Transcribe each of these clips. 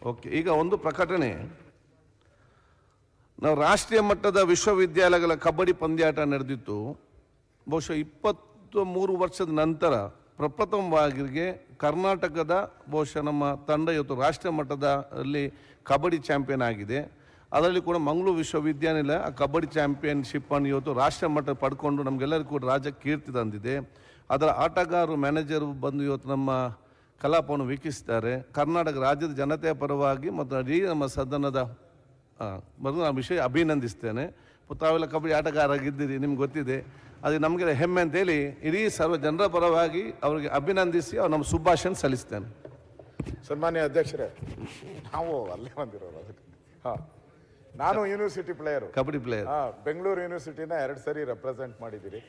Okay, ಈಗ ಒಂದು ಪ್ರಕಟಣೆ. ನಾವು ರಾಷ್ಟ್ರೀಯ ಮಟ್ಟದ ವಿಶ್ವವಿದ್ಯಾಲಯಗಳ ಕಬಡ್ಡಿ ಪಂದ್ಯಾಟ ನಡೆದಿತ್ತು. ಬಹುಶಃ 23 ವರ್ಷದ ನಂತರ ಪ್ರಪ್ರಥಮವಾಗಿ ಕರ್ನಾಟಕದ ಬಹುಶಃ ನಮ್ಮ ತಂಡ ಇವತ್ತು ರಾಷ್ಟ್ರೀಯ ಮಟ್ಟದಲ್ಲಿ ಕಬಡ್ಡಿ ಚಾಂಪಿಯನ್ ಆಗಿದೆ. ಅದರಲ್ಲಿ ಕೂಡ ಮಂಗಳೂರು ವಿಶ್ವವಿದ್ಯಾನಿಲಯ ಆ ಕಬಡ್ಡಿ ಚಾಂಪಿಯನ್ಶಿಪ್ಪನ್ನು ಇವತ್ತು ರಾಷ್ಟ್ರೀಯ ಮಟ್ಟ ಪಡ್ಕೊಂಡು ನಮಗೆಲ್ಲರಿಗೂ ಕೂಡ ರಾಜ್ಯಕ್ಕೆ ಕೀರ್ತಿ ತಂದಿದೆ. ಅದರ ಆಟಗಾರರು, ಮ್ಯಾನೇಜರು ಬಂದು ಇವತ್ತು ನಮ್ಮ ಕಲಾಪವನ್ನು ವೀಕ್ಷಿಸಿದ್ದಾರೆ. ಕರ್ನಾಟಕ ರಾಜ್ಯದ ಜನತೆಯ ಪರವಾಗಿ ಮತ್ತು ಇಡೀ ನಮ್ಮ ಸದನದ ನಾನು ವಿಷಯ ಅಭಿನಂದಿಸ್ತೇನೆ. ತಾವೆಲ್ಲ ಕಬಡ್ಡಿ ಆಟಗಾರರಾಗಿದ್ದೀರಿ, ನಿಮ್ಗೆ ಗೊತ್ತಿದೆ. ಅದು ನಮಗೆ ಹೆಮ್ಮೆ ಅಂತೇಳಿ ಇಡೀ ಸರ್ವ ಜನರ ಪರವಾಗಿ ಅವರಿಗೆ ಅಭಿನಂದಿಸಿ ಅವ್ರು ನಮ್ಮ ಶುಭಾಶಯ ಸಲ್ಲಿಸ್ತೇನೆ. ಸನ್ಮಾನ್ಯ ಅಧ್ಯಕ್ಷರೇ, ನಾವು ಅಲ್ಲೇ ಬಂದಿರೋರು. ಅದಕ್ಕೆ ನಾನು university player, kabaddi player. Bengaluru ಯೂನಿವರ್ಸಿಟಿನ 2 ಸರಿ ರೆಪ್ರೆಸೆಂಟ್ ಮಾಡಿದ್ದೀರಿ.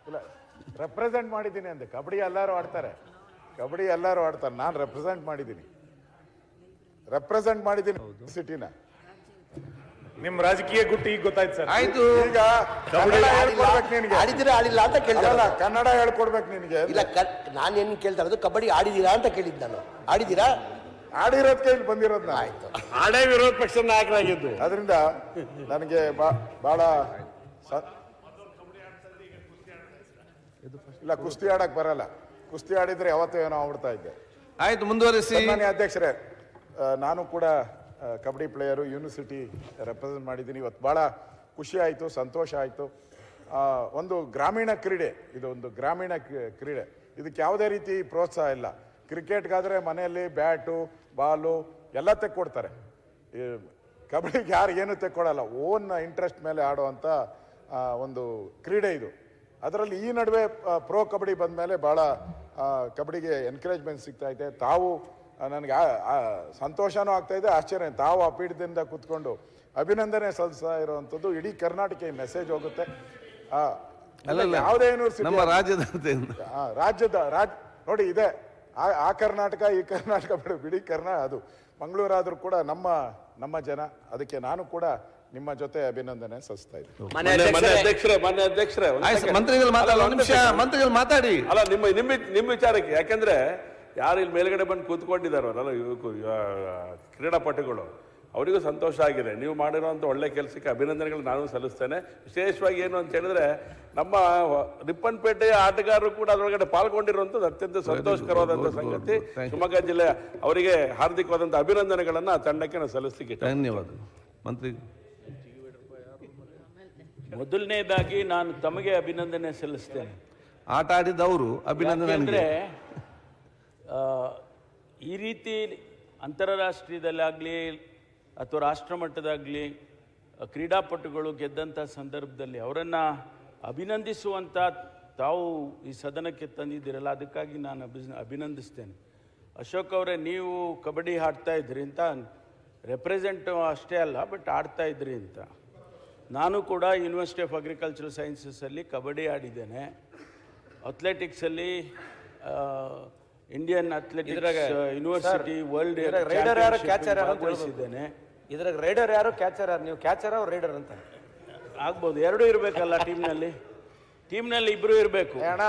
ಇಲ್ಲ, ರೆಪ್ರೆಸೆಂಟ್ ಮಾಡಿದ್ದೀನಿ ಅಂದೆ. ಕಬಡ್ಡಿ ಎಲ್ಲರೂ ಆಡ್ತಾರೆ, ನಾನು ರೆಪ್ರೆಸೆಂಟ್ ಮಾಡಿದ್ದೀನಿ ಯೂನಿವರ್ಸಿಟಿನ. ನಿಮ್ ರಾಜಕೀಯ ಗುಟ್ಟು ಈಗ ಗೊತ್ತಾಯ್ತು ಸರ್. ಆಯ್ತು, ಈಗ ಕನ್ನಡ ಹೇಳ್ಕೊಡ್ಬೇಕು ನಿನಗೆ. ಆಡಿದಿರಾ ಆಡಿಲ್ಲ ಅಂತ ಕೇಳಿಲ್ಲ, ಕನ್ನಡ ಹೇಳ್ಕೊಡ್ಬೇಕು ನಿನಗೆ. ಇಲ್ಲ, ನಾನೇನು ಕೇಳ್ತಾ ಇರೋದು ಕಬಡ್ಡಿ ಆಡಿದೀರಾ ಅಂತ ಕೇಳಿದ್ದು ನಾನು. ಆಡಿದೀರಾ? ಆಡಿರೋದಕ್ಕೆ ಇಲ್ಲಿ ಬಂದಿರೋದು. ಆಯ್ತು, ಆಡೇ ವಿರೋಧ ಪಕ್ಷದ ನಾಯಕರಾಗಿದ್ದು. ಅದರಿಂದ ನನಗೆ ಬಹಳ ಇಲ್ಲ, ಕುಸ್ತಿ ಆಡಕ್ ಬರಲ್ಲ. ಕುಸ್ತಿ ಆಡಿದ್ರೆ ಯಾವತ್ತೂ ಏನೋ ಆಗ್ಬಿಡ್ತಾ ಇದ್ದೆ. ಆಯ್ತು, ಮುಂದುವರಿಸಿ. ಸನ್ಮಾನ್ಯ ಅಧ್ಯಕ್ಷರೇ, ನಾನು ಕೂಡ ಕಬಡ್ಡಿ ಪ್ಲೇಯರು, ಯೂನಿವರ್ಸಿಟಿ ರೆಪ್ರೆಸೆಂಟ್ ಮಾಡಿದ್ದೀನಿ. ಇವತ್ತು ಭಾಳ ಖುಷಿ ಆಯಿತು, ಸಂತೋಷ ಆಯಿತು. ಒಂದು ಗ್ರಾಮೀಣ ಕ್ರೀಡೆ, ಇದು ಒಂದು ಗ್ರಾಮೀಣ ಕ್ರೀಡೆ. ಇದಕ್ಕೆ ಯಾವುದೇ ರೀತಿ ಪ್ರೋತ್ಸಾಹ ಇಲ್ಲ. ಕ್ರಿಕೆಟ್ಗಾದರೆ ಮನೆಯಲ್ಲಿ ಬ್ಯಾಟು ಬಾಲು ಎಲ್ಲ ತೆಕ್ಕೊಡ್ತಾರೆ. ಕಬಡ್ಡಿಗೆ ಯಾರು ಏನೂ ತೆಕ್ಕೊಡಲ್ಲ. ಓನ್ ಇಂಟ್ರೆಸ್ಟ್ ಮೇಲೆ ಆಡುವಂಥ ಒಂದು ಕ್ರೀಡೆ ಇದು. ಅದರಲ್ಲಿ ಈ ನಡುವೆ ಪ್ರೋ ಕಬಡ್ಡಿ ಬಂದ ಮೇಲೆ ಭಾಳ ಕಬಡ್ಡಿಗೆ ಎನ್ಕರೇಜ್ಮೆಂಟ್ ಸಿಗ್ತಾ ಇದೆ. ತಾವು ನನಗೆ ಸಂತೋಷನೂ ಆಗ್ತಾಯಿದೆ, ಆಶ್ಚರ್ಯ. ತಾವು ಆ ಪೀಠದಿಂದ ಕೂತ್ಕೊಂಡು ಅಭಿನಂದನೆ ಸಲ್ಲಿಸ್ತಾ ಇರುವಂಥದ್ದು ಇಡೀ ಕರ್ನಾಟಕ ಈ ಮೆಸೇಜ್ ಹೋಗುತ್ತೆ. ಯಾವುದೇ ಯೂನಿವರ್ಸಿಟಿ ರಾಜ್ಯದ ನೋಡಿ ಇದೆ, ಆ ಕರ್ನಾಟಕ ಈ ಕರ್ನಾಟಕ ಬಿಡಿ ಅದು ಮಂಗಳೂರಾದ್ರೂ ಕೂಡ ನಮ್ಮ ಜನ. ಅದಕ್ಕೆ ನಾನು ಕೂಡ ನಿಮ್ಮ ಜೊತೆ ಅಭಿನಂದನೆ ಸಲ್ಲಿಸ್ತಾ ಇದ್ದೀನಿ. ಮಾನ್ಯ ಅಧ್ಯಕ್ಷರೇ, ಮಂತ್ರಿಗಳು ಮಾತಾಡಿ. ಅಲ್ಲ, ನಿಮ್ಮ ವಿಚಾರಕ್ಕೆ, ಯಾಕೆಂದ್ರೆ ಯಾರು ಇಲ್ಲಿ ಮೇಲ್ಗಡೆ ಬಂದು ಕೂತ್ಕೊಂಡಿದ್ದಾರಲ್ಲ ಕ್ರೀಡಾಪಟುಗಳು, ಅವರಿಗೂ ಸಂತೋಷ ಆಗಿದೆ. ನೀವು ಮಾಡಿರೋಂಥ ಒಳ್ಳೆ ಕೆಲಸಕ್ಕೆ ಅಭಿನಂದನೆಗಳು ನಾನು ಸಲ್ಲಿಸ್ತೇನೆ. ವಿಶೇಷವಾಗಿ ಏನು ಅಂತ ಹೇಳಿದ್ರೆ, ನಮ್ಮ ರಿಪ್ಪನ್ಪೇಟೆಯ ಆಟಗಾರರು ಕೂಡ ಅದರೊಳಗಡೆ ಪಾಲ್ಗೊಂಡಿರುವಂಥದ್ದು ಅತ್ಯಂತ ಸಂತೋಷಕರವಾದಂಥ ಸಂಗತಿ. ಶಿವಮೊಗ್ಗ ಜಿಲ್ಲೆ ಅವರಿಗೆ ಹಾರ್ದಿಕವಾದಂಥ ಅಭಿನಂದನೆಗಳನ್ನು ಆ ತಂಡಕ್ಕೆ ನಾನು ಸಲ್ಲಿಸಲಿಕ್ಕೆ ಧನ್ಯವಾದ. ಮಂತ್ರಿ, ಮೊದಲನೇದಾಗಿ ನಾನು ತಮಗೆ ಅಭಿನಂದನೆ ಸಲ್ಲಿಸ್ತೇನೆ. ಆಟ ಆಡಿದವರು ಅಭಿನಂದನೆ. ಅಂದರೆ ಈ ರೀತಿ ಅಂತಾರಾಷ್ಟ್ರೀಯದಲ್ಲಾಗಲಿ ಅಥವಾ ರಾಷ್ಟ್ರ ಮಟ್ಟದಾಗಲಿ ಕ್ರೀಡಾಪಟುಗಳು ಗೆದ್ದಂಥ ಸಂದರ್ಭದಲ್ಲಿ ಅವರನ್ನು ಅಭಿನಂದಿಸುವಂಥ ತಾವು ಈ ಸದನಕ್ಕೆ ತಂದಿದ್ದೀರಲ್ಲ, ಅದಕ್ಕಾಗಿ ನಾನು ಅಭಿನಂದಿಸ್ತೇನೆ. ಅಶೋಕ್ ಅವರೇ, ನೀವು ಕಬಡ್ಡಿ ಆಡ್ತಾ ಇದ್ರಿ ಅಂತ, ರೆಪ್ರೆಸೆಂಟ್ ಅಷ್ಟೇ ಅಲ್ಲ ಬಟ್ ಆಡ್ತಾ ಇದ್ರಿ ಅಂತ. ನಾನು ಕೂಡ ಯೂನಿವರ್ಸಿಟಿ ಆಫ್ ಅಗ್ರಿಕಲ್ಚರಲ್ ಸೈನ್ಸಸ್ಸಲ್ಲಿ ಕಬಡ್ಡಿ ಆಡಿದ್ದೇನೆ. ಅಥ್ಲೆಟಿಕ್ಸಲ್ಲಿ ಇಂಡಿಯನ್ ಅಥ್ಲೆಟಿಕ್ಸ್ ಯೂನಿವರ್ಸಿಟಿ ವರ್ಲ್ಡ್ ಭಾಗವಹಿಸಿದ್ದೇನೆ. ಇದ್ರಾಗ ರೈಡರ್ ಯಾರು, ಕ್ಯಾಚರ್ ಯಾರು? ನೀವು ಕ್ಯಾಚರ್ ಅವ್ರು ರೈಡರ್ ಅಂತ ಆಗ್ಬೋದು. ಎರಡೂ ಇರಬೇಕಲ್ಲ ಟೀಮ್ನಲ್ಲಿ ಇಬ್ಬರು ಇರಬೇಕು. ಅಣ್ಣ,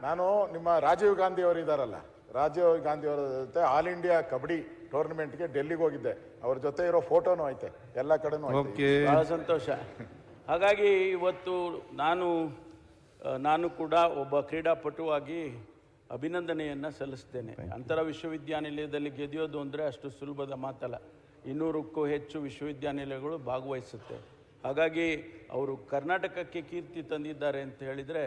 ನಾನು ನಿಮ್ಮ ರಾಜೀವ್ ಗಾಂಧಿ ಅವರು ಇದ್ದಾರಲ್ಲ, ರಾಜೀವ್ ಗಾಂಧಿ ಅವರ ಜೊತೆ ಆಲ್ ಇಂಡಿಯಾ ಕಬಡ್ಡಿ ಟೂರ್ನಮೆಂಟ್ಗೆ ಡೆಲ್ಲಿಗೆ ಹೋಗಿದ್ದೆ. ಅವ್ರ ಜೊತೆ ಇರೋ ಫೋಟೋನು ಐತೆ, ಎಲ್ಲ ಕಡೆನೂ ಬಹಳ ಸಂತೋಷ. ಹಾಗಾಗಿ ಇವತ್ತು ನಾನು ಕೂಡ ಒಬ್ಬ ಕ್ರೀಡಾಪಟುವಾಗಿ ಅಭಿನಂದನೆಯನ್ನು ಸಲ್ಲಿಸ್ತೇನೆ. ಅಂತರ ವಿಶ್ವವಿದ್ಯಾನಿಲಯದಲ್ಲಿ ಗೆದಿಯೋದು ಅಂದರೆ ಅಷ್ಟು ಸುಲಭದ ಮಾತಲ್ಲ. 200ಕ್ಕೂ ಹೆಚ್ಚು ವಿಶ್ವವಿದ್ಯಾನಿಲಯಗಳು ಭಾಗವಹಿಸುತ್ತೆ. ಹಾಗಾಗಿ ಅವರು ಕರ್ನಾಟಕಕ್ಕೆ ಕೀರ್ತಿ ತಂದಿದ್ದಾರೆ ಅಂತ ಹೇಳಿದರೆ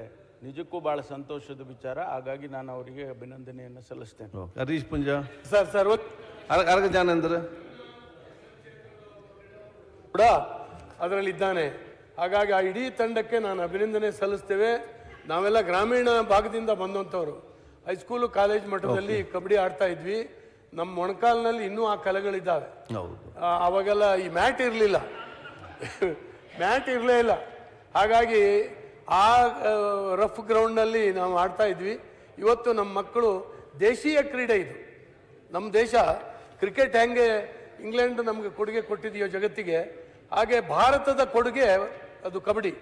ನಿಜಕ್ಕೂ ಭಾಳ ಸಂತೋಷದ ವಿಚಾರ. ಹಾಗಾಗಿ ನಾನು ಅವರಿಗೆ ಅಭಿನಂದನೆಯನ್ನು ಸಲ್ಲಿಸ್ತೇನೆ. ಹರೀಶ್ ಪುಂಜಾ ಸರ್ ಅರ್ಗ ಜಾನೇಂದ್ರ ಕೂಡ ಅದರಲ್ಲಿದ್ದಾನೆ. ಹಾಗಾಗಿ ಆ ಇಡೀ ತಂಡಕ್ಕೆ ನಾನು ಅಭಿನಂದನೆ ಸಲ್ಲಿಸ್ತೇವೆ. ನಾವೆಲ್ಲ ಗ್ರಾಮೀಣ ಭಾಗದಿಂದ ಬಂದಂಥವ್ರು. ಹೈಸ್ಕೂಲು ಕಾಲೇಜ್ ಮಟ್ಟದಲ್ಲಿ ಕಬಡ್ಡಿ ಆಡ್ತಾ ಇದ್ವಿ. ನಮ್ಮ ಮೊಣಕಾಲಿನಲ್ಲಿ ಇನ್ನೂ ಆ ಕಲೆಗಳಿದ್ದಾವೆ. ಅವಾಗೆಲ್ಲ ಈ ಮ್ಯಾಟ್ ಇರಲಿಲ್ಲ, ಇರಲೇ ಇಲ್ಲ. ಹಾಗಾಗಿ ಆ ರಫ್ ಗ್ರೌಂಡ್ನಲ್ಲಿ ನಾವು ಆಡ್ತಾ ಇದ್ವಿ. ಇವತ್ತು ನಮ್ಮ ಮಕ್ಕಳು ದೇಶೀಯ ಕ್ರೀಡೆ ಇದು. ನಮ್ಮ ದೇಶ ಕ್ರಿಕೆಟ್ ಹೆಂಗೆ ಇಂಗ್ಲೆಂಡ್ ನಮಗೆ ಕೊಡುಗೆ ಕೊಟ್ಟಿದೆಯೋ ಜಗತ್ತಿಗೆ, ಹಾಗೆ ಭಾರತದ ಕೊಡುಗೆ ಅದು ಕಬಡ್ಡಿ,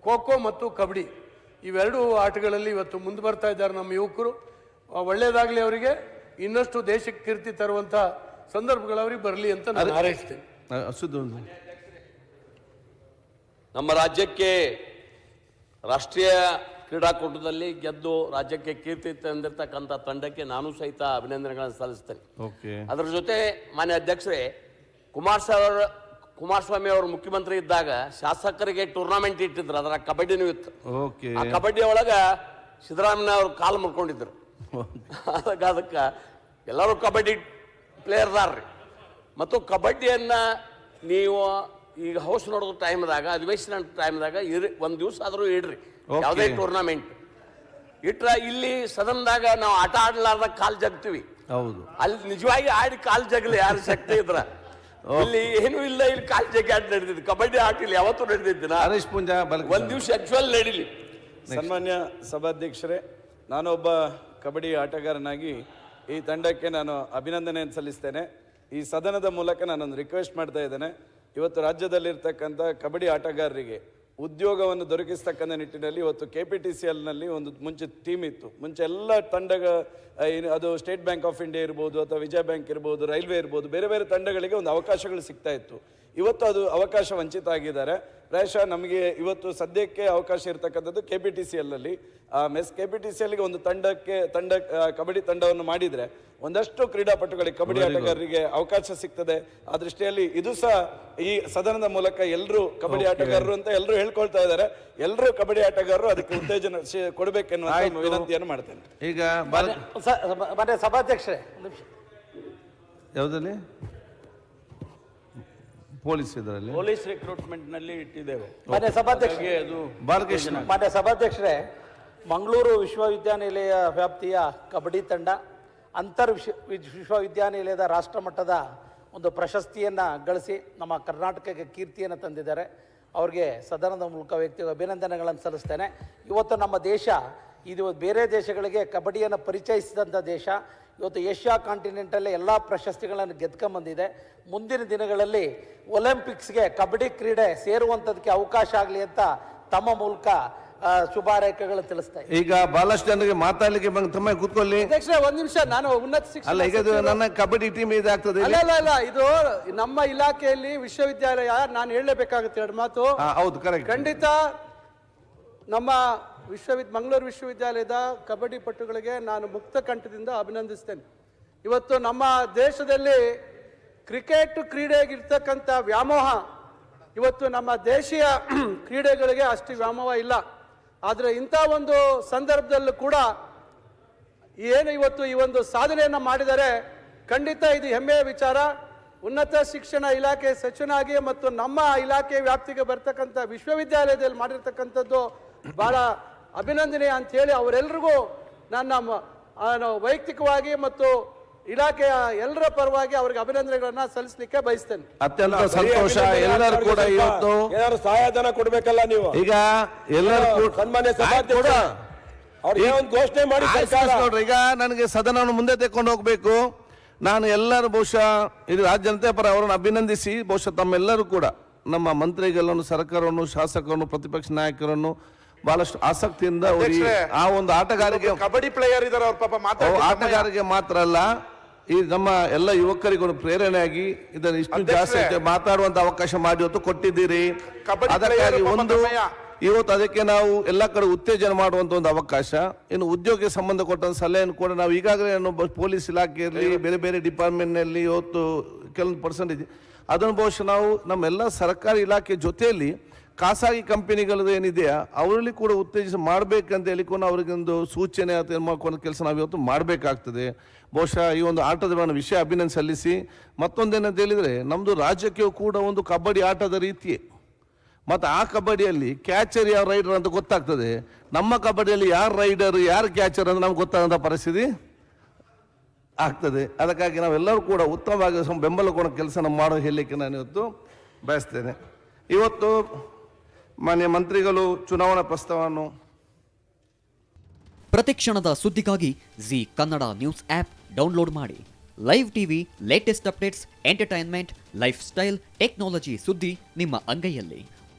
ಖೋ ಖೋ ಮತ್ತು ಕಬಡ್ಡಿ. ಇವೆರಡೂ ಆಟಗಳಲ್ಲಿ ಇವತ್ತು ಮುಂದೆ ಬರ್ತಾ ಇದ್ದಾರೆ ನಮ್ಮ ಯುವಕರು. ಒಳ್ಳೆಯದಾಗಲಿ ಅವರಿಗೆ. ಇನ್ನಷ್ಟು ದೇಶಕ್ಕೆ ಕೀರ್ತಿ ತರುವಂಥ ಸಂದರ್ಭಗಳು ಅವ್ರಿಗೆ ಬರಲಿ ಅಂತ ನಾನು ಹಾರೈಸ್ತೇನೆ. ಅಸುದು ನಮ್ಮ ರಾಜ್ಯಕ್ಕೆ ರಾಷ್ಟ್ರೀಯ ಕ್ರೀಡಾಕೂಟದಲ್ಲಿ ಗೆದ್ದು ರಾಜ್ಯಕ್ಕೆ ಕೀರ್ತಿ ತಂದಿರತಕ್ಕಂಥ ತಂಡಕ್ಕೆ ನಾನು ಸಹಿತ ಅಭಿನಂದನೆಗಳನ್ನು ಸಲ್ಲಿಸ್ತೇನೆ. ಓಕೆ. ಅದರ ಜೊತೆ ಮಾನ್ಯ ಅಧ್ಯಕ್ಷರೇ, ಕುಮಾರಸ್ವಾಮಿ ಅವರು ಮುಖ್ಯಮಂತ್ರಿ ಇದ್ದಾಗ ಶಾಸಕರಿಗೆ ಟೂರ್ನಮೆಂಟ್ ಇಟ್ಟಿದ್ರು, ಅದರ ಕಬಡ್ಡಿನೂ ಇತ್ತು. ಓಕೆ. ಆ ಕಬಡ್ಡಿ ಒಳಗ ಸಿದ್ದರಾಮಯ್ಯ ಅವರು ಕಾಲು ಮುರ್ಕೊಂಡಿದ್ರು. ಅದಕ್ಕೆ ಎಲ್ಲರೂ ಕಬಡ್ಡಿ ಪ್ಲೇಯರ್ದಾರ್ರಿ. ಮತ್ತು ಕಬಡ್ಡಿಯನ್ನ ನೀವು ಈಗ ಹೌಸ್ ನೋಡೋ ಟೈಮ್ದಾಗ, ಅಧಿವೇಶನ ಟೈಮ್ದಾಗ ಒಂದು ದಿವಸ ಆದರೂ ಇಡ್ರಿ, ಯಾವುದೇ ಟೂರ್ನಮೆಂಟ್ ಇಟ್ರ ಇಲ್ಲಿ ಸದನದಾಗ ನಾವು ಆಟ ಆಡ್ಲಾರ್ದಾಗ ಕಾಲ್ ಜಗ್ತೀವಿ. ಹೌದು. ಅಲ್ಲಿ ನಿಜವಾಗಿ ಆಡಿ ಕಾಲ್ ಜಗಲಿ ಯಾರು ಶಕ್ತಿ ಇದ್ರ ಇಲ್ಲಿ ಏನೂ ಇಲ್ಲ. ಇಲ್ಲಿ ಕಾಲ್ ಜಗ್ಗಿ ಆಟ ನಡೆದಿದ್ದು, ಕಬಡ್ಡಿ ಆಟ ಇಲ್ಲಿ ಯಾವತ್ತೂ ನಡೆದಿದ್ದಿನ. ಹರೀಶ್ ಪುಂಜಾ ಒಂದ್ ದಿವಸ ಆಕ್ಚುಲ್ ನಡೀಲಿ. ಸನ್ಮಾನ್ಯ ಸಭಾಧ್ಯಕ್ಷರೇ, ನಾನೊಬ್ಬ ಕಬಡ್ಡಿ ಆಟಗಾರನಾಗಿ ಈ ತಂಡಕ್ಕೆ ನಾನು ಅಭಿನಂದನೆಯನ್ನು ಸಲ್ಲಿಸ್ತೇನೆ. ಈ ಸದನದ ಮೂಲಕ ನಾನೊಂದು ರಿಕ್ವೆಸ್ಟ್ ಮಾಡ್ತಾ ಇದ್ದೇನೆ. ಇವತ್ತು ರಾಜ್ಯದಲ್ಲಿರ್ತಕ್ಕಂಥ ಕಬಡ್ಡಿ ಆಟಗಾರರಿಗೆ ಉದ್ಯೋಗವನ್ನು ದೊರಕಿಸ್ತಕ್ಕಂಥ ನಿಟ್ಟಿನಲ್ಲಿ ಇವತ್ತು KPTCLನಲ್ಲಿ ಒಂದು ಮುಂಚೆ ಟೀಮ್ ಇತ್ತು. ಮುಂಚೆ ಎಲ್ಲ ಅದು ಸ್ಟೇಟ್ ಬ್ಯಾಂಕ್ ಆಫ್ ಇಂಡಿಯಾ ಇರ್ಬೋದು, ಅಥವಾ ವಿಜಯ ಬ್ಯಾಂಕ್ ಇರ್ಬೋದು, ರೈಲ್ವೆ ಇರ್ಬೋದು, ಬೇರೆ ಬೇರೆ ತಂಡಗಳಿಗೆ ಒಂದು ಅವಕಾಶಗಳು ಸಿಗ್ತಾ ಇತ್ತು. ಇವತ್ತು ಅದು ಅವಕಾಶ ವಂಚಿತ ಆಗಿದ್ದಾರೆ. ಪ್ರಾಯಶಃ ನಮಗೆ ಇವತ್ತು ಸದ್ಯಕ್ಕೆ ಅವಕಾಶ ಇರತಕ್ಕಂಥದ್ದು KPTCLನಲ್ಲಿ. KPTCLಗೆ ಒಂದು ಕಬಡ್ಡಿ ತಂಡವನ್ನು ಮಾಡಿದರೆ ಒಂದಷ್ಟು ಕ್ರೀಡಾಪಟುಗಳಿಗೆ, ಕಬಡ್ಡಿ ಆಟಗಾರರಿಗೆ ಅವಕಾಶ ಸಿಗ್ತದೆ. ಆ ದೃಷ್ಟಿಯಲ್ಲಿ ಇದು ಸಹ ಈ ಸದನದ ಮೂಲಕ ಎಲ್ಲರೂ ಕಬಡ್ಡಿ ಆಟಗಾರರು ಅಂತ ಎಲ್ಲರೂ ಹೇಳ್ಕೊಳ್ತಾ ಇದ್ದಾರೆ. ಎಲ್ಲರೂ ಕಬಡ್ಡಿ ಆಟಗಾರರು ಅದಕ್ಕೆ ಉತ್ತೇಜನ ಕೊಡಬೇಕೆನ್ನುವ ವಿನಂತಿಯನ್ನು ಮಾಡ್ತೇನೆ. ಈಗ ಮಾನ್ಯ ಸಭಾಧ್ಯಕ್ಷರೇ, ಯಾವುದಲ್ಲಿ ಪೊಲೀಸ್ ಇದರಲ್ಲಿ ಪೊಲೀಸ್ ರಿಕ್ರೂಟ್ಮೆಂಟ್ ನಲ್ಲಿ ಇಟ್ಟಿದ್ದೇವೆ. ಮಾನ್ಯ ಸಭಾಧ್ಯಕ್ಷರೇ, ಅದು ಬಾಲಕೃಷ್ಣ. ಮಾನ್ಯ ಸಭಾಧ್ಯಕ್ಷರೇ, ಮಂಗಳೂರು ವಿಶ್ವವಿದ್ಯಾನಿಲಯ ವ್ಯಾಪ್ತಿಯ ಕಬಡ್ಡಿ ತಂಡ ವಿಶ್ವವಿದ್ಯಾನಿಲಯದ ರಾಷ್ಟ್ರಮಟ್ಟದ ಒಂದು ಪ್ರಶಸ್ತಿಯನ್ನು ಗಳಿಸಿ ನಮ್ಮ ಕರ್ನಾಟಕಕ್ಕೆ ಕೀರ್ತಿಯನ್ನು ತಂದಿದ್ದಾರೆ. ಅವ್ರಿಗೆ ಸದನದ ಮೂಲಕ ವ್ಯಕ್ತಿಗೆ ಅಭಿನಂದನೆಗಳನ್ನು ಸಲ್ಲಿಸ್ತೇನೆ. ಇವತ್ತು ನಮ್ಮ ದೇಶ ಇದು ಬೇರೆ ದೇಶಗಳಿಗೆ ಕಬಡ್ಡಿಯನ್ನು ಪರಿಚಯಿಸಿದಂಥ ದೇಶ. ಇವತ್ತು ಏಷ್ಯಾ ಕಾಂಟಿನೆಂಟಲ್ಲೇ ಎಲ್ಲ ಪ್ರಶಸ್ತಿಗಳನ್ನು ಗೆದ್ಕೊಂಬಂದಿದೆ. ಮುಂದಿನ ದಿನಗಳಲ್ಲಿ ಒಲಿಂಪಿಕ್ಸ್ಗೆ ಕಬಡ್ಡಿ ಕ್ರೀಡೆ ಸೇರುವಂಥದಕ್ಕೆ ಅವಕಾಶ ಆಗಲಿ ಅಂತ ತಮ್ಮ ಮೂಲಕ ಶುಭಾರೈಕೆಗಳು ತಿಳಿಸ್ತಾ ಇದ್ದೀನಿ. ಈಗ ಬಹಳಷ್ಟು ಜನರಿಗೆ ಮಾತಾಡ್ಲಿಕ್ಕೆ ತಮ್ಮ ಕೂತ್ಕೊಳ್ಳಿ. ಅಧ್ಯಕ್ಷರೇ, ಒಂದ್ ನಿಮಿಷ, ನಾನು ಉನ್ನತ ಶಿಕ್ಷಣ ಅಲ್ಲ, ಈಗ ನನ್ನ ಕಬಡ್ಡಿ ಟೀಮ್ ಇದಾಗ್ತದೆ. ಅಲ್ಲ, ಇದು ನಮ್ಮ ಇಲಾಖೆಯಲ್ಲಿ ವಿಶ್ವವಿದ್ಯಾಲಯ, ನಾನು ಹೇಳಲೇಬೇಕಾಗುತ್ತೆ ಎರಡು ಮಾತು. ಹೌದು, ಕರೆಕ್ಟ್. ಖಂಡಿತ ನಮ್ಮ ಮಂಗಳೂರು ವಿಶ್ವವಿದ್ಯಾಲಯದ ಕಬಡ್ಡಿ ಪಟುಗಳಿಗೆ ನಾನು ಮುಕ್ತ ಕಂಠದಿಂದ ಅಭಿನಂದಿಸ್ತೇನೆ. ಇವತ್ತು ನಮ್ಮ ದೇಶದಲ್ಲಿ ಕ್ರಿಕೆಟ್ ಕ್ರೀಡೆಗಿರ್ತಕ್ಕಂಥ ವ್ಯಾಮೋಹ ಇವತ್ತು ನಮ್ಮ ದೇಶೀಯ ಕ್ರೀಡೆಗಳಿಗೆ ಅಷ್ಟು ವ್ಯಾಮೋಹ ಇಲ್ಲ. ಆದರೆ ಇಂಥ ಒಂದು ಸಂದರ್ಭದಲ್ಲೂ ಕೂಡ ಏನು ಇವತ್ತು ಈ ಒಂದು ಸಾಧನೆಯನ್ನು ಮಾಡಿದರೆ ಖಂಡಿತ ಇದು ಹೆಮ್ಮೆಯ ವಿಚಾರ. ಉನ್ನತ ಶಿಕ್ಷಣ ಇಲಾಖೆ ಸಚಿವನಾಗಿ ಮತ್ತು ನಮ್ಮ ಇಲಾಖೆ ವ್ಯಾಪ್ತಿಗೆ ಬರ್ತಕ್ಕಂಥ ವಿಶ್ವವಿದ್ಯಾಲಯದಲ್ಲಿ ಮಾಡಿರ್ತಕ್ಕಂಥದ್ದು ಬಹಳ ಅಭಿನಂದನೆ ಅಂಥೇಳಿ ಅವರೆಲ್ಲರಿಗೂ ನನ್ನ ವೈಯಕ್ತಿಕವಾಗಿ ಮತ್ತು ಇಲಾಖೆಯ ಎಲ್ಲರ ಪರವಾಗಿ ಅವರಿಗೆ ಅಭಿನಂದನೆಗಳನ್ನ ಸಲ್ಲಿಸಲಿಕ್ಕೆ ಬಯಸ್ತೇನೆ. ಅತ್ಯಂತ ಸಂತೋಷ. ಎಲ್ಲರೂ ಕೂಡ ಇವತ್ತು ಏನಾದ್ರು ಸಹಾಯಧನ ಕೊಡ್ಬೇಕಲ್ಲ ನೀವು. ಈಗ ಎಲ್ಲರೂ ಸನ್ಮಾನ್ಯ ಸಭಾಧ್ಯಕ್ಷ ಅವ್ರಿಗೆ ಒಂದು ಘೋಷಣೆ ಮಾಡಿ ನೋಡ್ರಿ. ಈಗ ನನಗೆ ಸದನವನ್ನು ಮುಂದೆ ತೆಕ್ಕೊಂಡು ಹೋಗ್ಬೇಕು. ನಾನು ಎಲ್ಲರೂ ಬಹುಶಃ ಇದು ರಾಜ್ಯ ಜನತೆ ಪರ ಅವರನ್ನು ಅಭಿನಂದಿಸಿ, ಬಹುಶಃ ತಮ್ಮೆಲ್ಲರೂ ಕೂಡ ನಮ್ಮ ಮಂತ್ರಿಗಳನ್ನು, ಸರ್ಕಾರವನ್ನು, ಶಾಸಕರನ್ನು, ಪ್ರತಿಪಕ್ಷ ನಾಯಕರನ್ನು ಬಹಳಷ್ಟು ಆಸಕ್ತಿಯಿಂದ ಆ ಒಂದು ಆಟಗಾರಿಗೆ, ಕಬಡ್ಡಿ ಪ್ಲೇಯರ್ ಇದ್ದಾರೆ, ಅವ್ರ ಪಾಪ ಆಟಗಾರಿಗೆ ಮಾತ್ರ ಅಲ್ಲ, ಈ ನಮ್ಮ ಎಲ್ಲ ಯುವಕರಿಗೂ ಪ್ರೇರಣೆಯಾಗಿ ಇದನ್ನು ಇಷ್ಟು ಜಾಸ್ತಿ ಮಾತಾಡುವಂತ ಅವಕಾಶ ಮಾಡಿ ಇವತ್ತು ಕೊಟ್ಟಿದ್ದೀರಿ. ಅದಕ್ಕಾಗಿ ಇವತ್ತು ಅದಕ್ಕೆ ನಾವು ಎಲ್ಲ ಕಡೆ ಉತ್ತೇಜನ ಮಾಡುವಂತ ಒಂದು ಅವಕಾಶ. ಇನ್ನು ಉದ್ಯೋಗಕ್ಕೆ ಸಂಬಂಧಪಟ್ಟಂತ ಸಲಹೆಯನ್ನು ಕೂಡ ನಾವು ಈಗಾಗಲೇ ಪೊಲೀಸ್ ಇಲಾಖೆಯಲ್ಲಿ, ಬೇರೆ ಬೇರೆ ಡಿಪಾರ್ಟ್ಮೆಂಟ್ನಲ್ಲಿ ಇವತ್ತು ಕೆಲವೊಂದು ಪರ್ಸೆಂಟೇಜ್ ಅದನ್ನು ಬಹುಶಃ ನಾವು ನಮ್ಮೆಲ್ಲ ಸರ್ಕಾರಿ ಇಲಾಖೆ ಜೊತೆಯಲ್ಲಿ ಖಾಸಗಿ ಕಂಪನಿಗಳದ್ದು ಏನಿದೆಯಾ ಅವರಲ್ಲಿ ಕೂಡ ಉತ್ತೇಜಿಸ ಮಾಡಬೇಕಂತ ಹೇಳಿಕೊಂಡು ಅವರಿಗೊಂದು ಸೂಚನೆ ಅಥವಾ ಮಾಡ್ಕೊಂಡು ಕೆಲಸ ನಾವು ಇವತ್ತು ಮಾಡಬೇಕಾಗ್ತದೆ. ಬಹುಶಃ ಈ ಒಂದು ಆಟದ ವಿಷಯ ಅಭಿನಂದನೆ ಸಲ್ಲಿಸಿ, ಮತ್ತೊಂದೇನಂತ ಹೇಳಿದರೆ ನಮ್ಮದು ರಾಜ್ಯಕ್ಕೆ ಕೂಡ ಒಂದು ಕಬಡ್ಡಿ ಆಟದ ರೀತಿಯೇ. ಮತ್ತು ಆ ಕಬಡ್ಡಿಯಲ್ಲಿ ಕ್ಯಾಚರ್ ಯಾರು ರೈಡರ್ ಅಂತ ಗೊತ್ತಾಗ್ತದೆ. ನಮ್ಮ ಕಬಡ್ಡಿಯಲ್ಲಿ ಯಾರು ರೈಡರ್ ಯಾರು ಕ್ಯಾಚರ್ ಅಂತ ನಮ್ಗೆ ಗೊತ್ತಾಗಂಥ ಪರಿಸ್ಥಿತಿ ಆಗ್ತದೆ. ಅದಕ್ಕಾಗಿ ನಾವೆಲ್ಲರೂ ಕೂಡ ಉತ್ತಮವಾಗಿ ಬೆಂಬಲ ಕೊಡೋ ಕೆಲಸ ನಾವು ಮಾಡೋ ಹೇಳಲಿಕ್ಕೆ ನಾನು ಇವತ್ತು ಬಯಸ್ತೇನೆ. ಇವತ್ತು ಮಾನ್ಯ ಮಂತ್ರಿಗಳು ಚುನಾವಣಾ ಪ್ರಸ್ತಾವವನ್ನು ಪ್ರತಿಕ್ಷಣದ ಸುದ್ದಿಗಾಗಿ Zee Kannada news app download ಮಾಡಿ. Live TV, latest updates, entertainment, lifestyle, technology ಸುದ್ದಿ ನಿಮ್ಮ ಅಂಗೈಯಲ್ಲಿ.